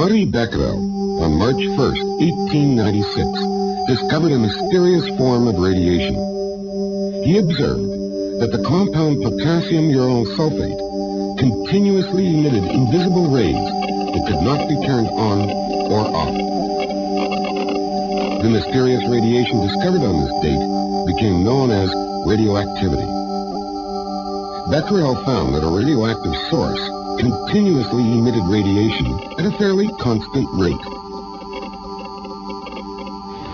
Henri Becquerel, on March 1st, 1896, discovered a mysterious form of radiation. He observed that the compound potassium uranyl sulfate continuously emitted invisible rays that could not be turned on or off. The mysterious radiation discovered on this date became known as radioactivity. Becquerel found that a radioactive source continuously emitted radiation at a fairly constant rate.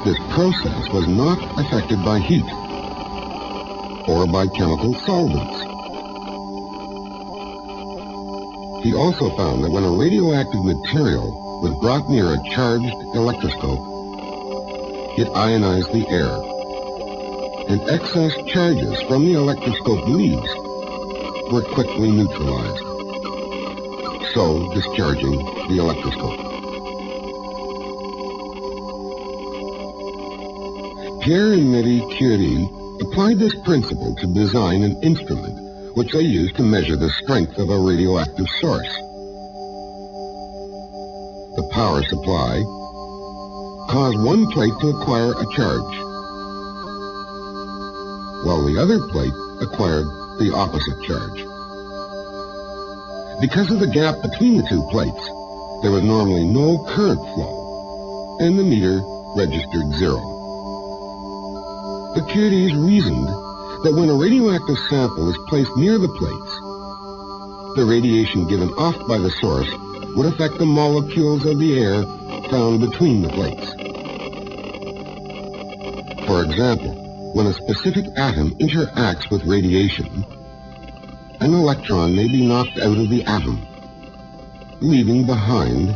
This process was not affected by heat or by chemical solvents. He also found that when a radioactive material was brought near a charged electroscope, it ionized the air, and excess charges from the electroscope leads were quickly neutralized, so discharging the electroscope. Pierre and Marie Curie applied this principle to design an instrument which they used to measure the strength of a radioactive source. The power supply caused one plate to acquire a charge, while the other plate acquired the opposite charge. Because of the gap between the two plates, there was normally no current flow, and the meter registered 0. The Curies reasoned that when a radioactive sample is placed near the plates, the radiation given off by the source would affect the molecules of the air found between the plates. For example, when a specific atom interacts with radiation, an electron may be knocked out of the atom, leaving behind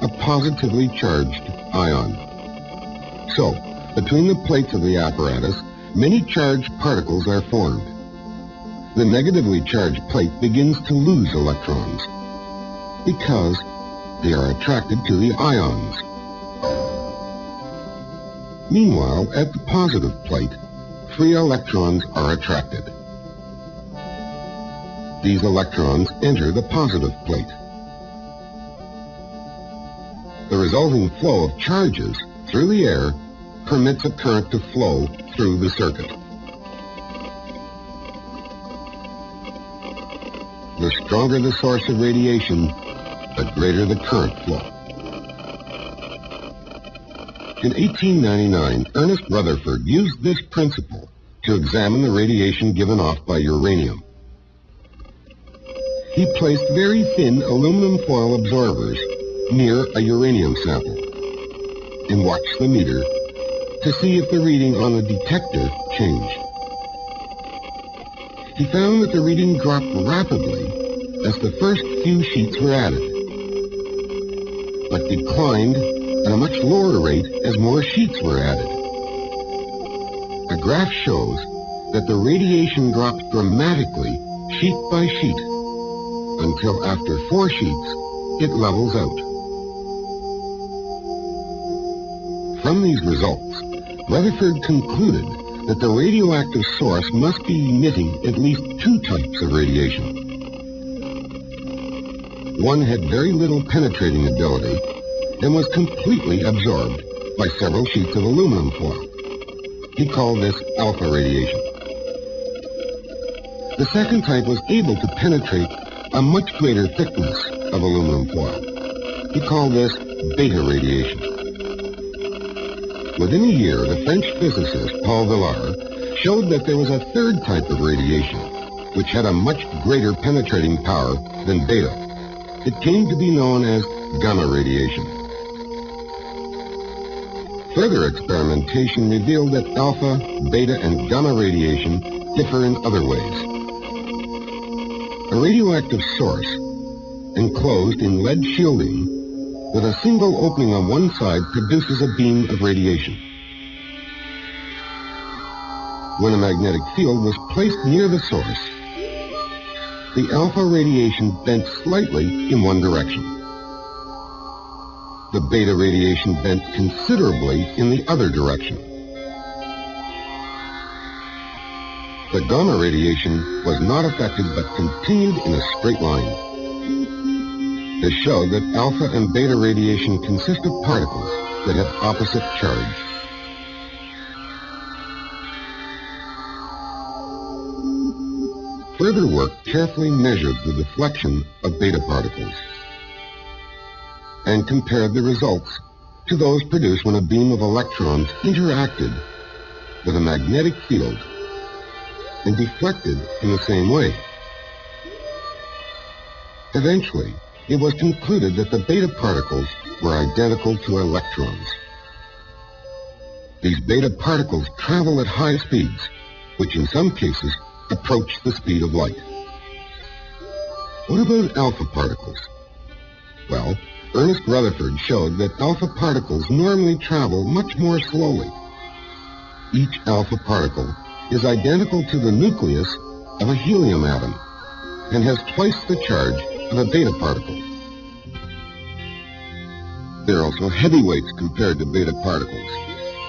a positively charged ion. So, between the plates of the apparatus, many charged particles are formed. The negatively charged plate begins to lose electrons because they are attracted to the ions. Meanwhile, at the positive plate, free electrons are attracted. These electrons enter the positive plate. The resulting flow of charges through the air permits a current to flow through the circuit. The stronger the source of radiation, the greater the current flow. In 1899, Ernest Rutherford used this principle to examine the radiation given off by uranium. He placed very thin aluminum foil absorbers near a uranium sample and watched the meter to see if the reading on the detector changed. He found that the reading dropped rapidly as the first few sheets were added, but declined at a much lower rate as more sheets were added. The graph shows that the radiation drops dramatically sheet by sheet until after 4 sheets it levels out. From these results, Rutherford concluded that the radioactive source must be emitting at least 2 types of radiation. One had very little penetrating ability and was completely absorbed by several sheets of aluminum foil. He called this alpha radiation. The second type was able to penetrate a much greater thickness of aluminum foil. He called this beta radiation. Within a year, the French physicist Paul Villard showed that there was a third type of radiation, which had a much greater penetrating power than beta. It came to be known as gamma radiation. Further experimentation revealed that alpha, beta, and gamma radiation differ in other ways. A radioactive source, enclosed in lead shielding, with a single opening on one side produces a beam of radiation. When a magnetic field was placed near the source, the alpha radiation bent slightly in one direction. The beta radiation bent considerably in the other direction. The gamma radiation was not affected but continued in a straight line. has shown that alpha and beta radiation consist of particles that have opposite charge. Further work carefully measured the deflection of beta particles and compared the results to those produced when a beam of electrons interacted with a magnetic field and deflected in the same way. Eventually, it was concluded that the beta particles were identical to electrons. These beta particles travel at high speeds, which in some cases approach the speed of light. What about alpha particles? Well, Ernest Rutherford showed that alpha particles normally travel much more slowly. Each alpha particle is identical to the nucleus of a helium atom and has twice the charge of a beta particle. They're also heavyweights compared to beta particles.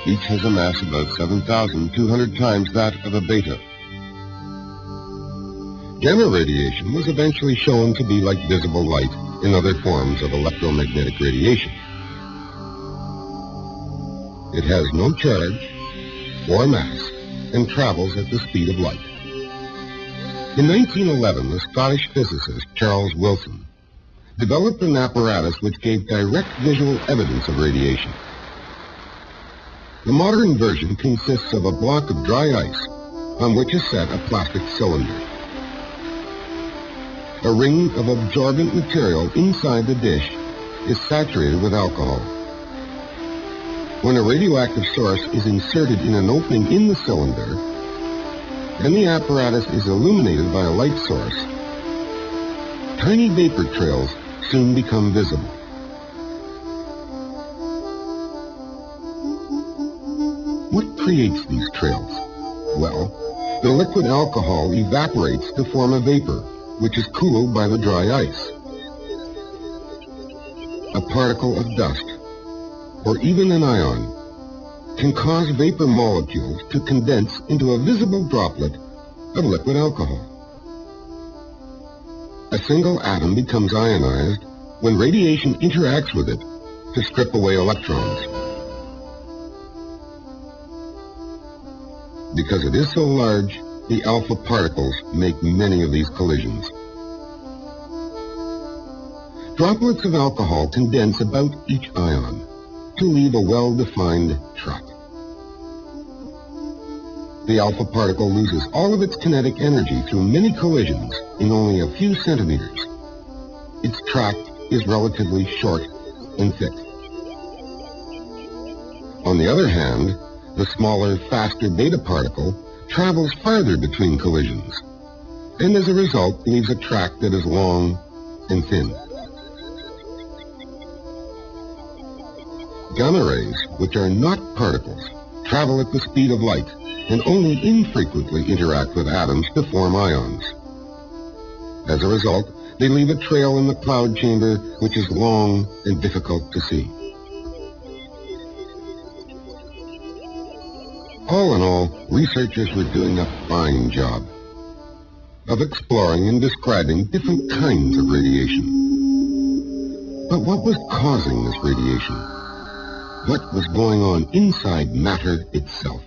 Each has a mass about 7,200 times that of a beta. Gamma radiation was eventually shown to be like visible light in other forms of electromagnetic radiation. It has no charge or mass and travels at the speed of light. In 1911, the Scottish physicist Charles Wilson developed an apparatus which gave direct visual evidence of radiation. The modern version consists of a block of dry ice on which is set a plastic cylinder. A ring of absorbent material inside the dish is saturated with alcohol. When a radioactive source is inserted in an opening in the cylinder, and the apparatus is illuminated by a light source, tiny vapor trails soon become visible. What creates these trails? Well, the liquid alcohol evaporates to form a vapor, which is cooled by the dry ice. A particle of dust, or even an ion, can cause vapor molecules to condense into a visible droplet of liquid alcohol. A single atom becomes ionized when radiation interacts with it to strip away electrons. Because it is so large, the alpha particles make many of these collisions. Droplets of alcohol condense about each ion to leave a well-defined track. The alpha particle loses all of its kinetic energy through many collisions in only a few centimeters. Its track is relatively short and thick. On the other hand, the smaller, faster beta particle travels farther between collisions, and as a result leaves a track that is long and thin. Gamma rays, which are not particles, travel at the speed of light and only infrequently interact with atoms to form ions. As a result, they leave a trail in the cloud chamber which is long and difficult to see. All in all, researchers were doing a fine job of exploring and describing different kinds of radiation. But what was causing this radiation? What was going on inside matter itself?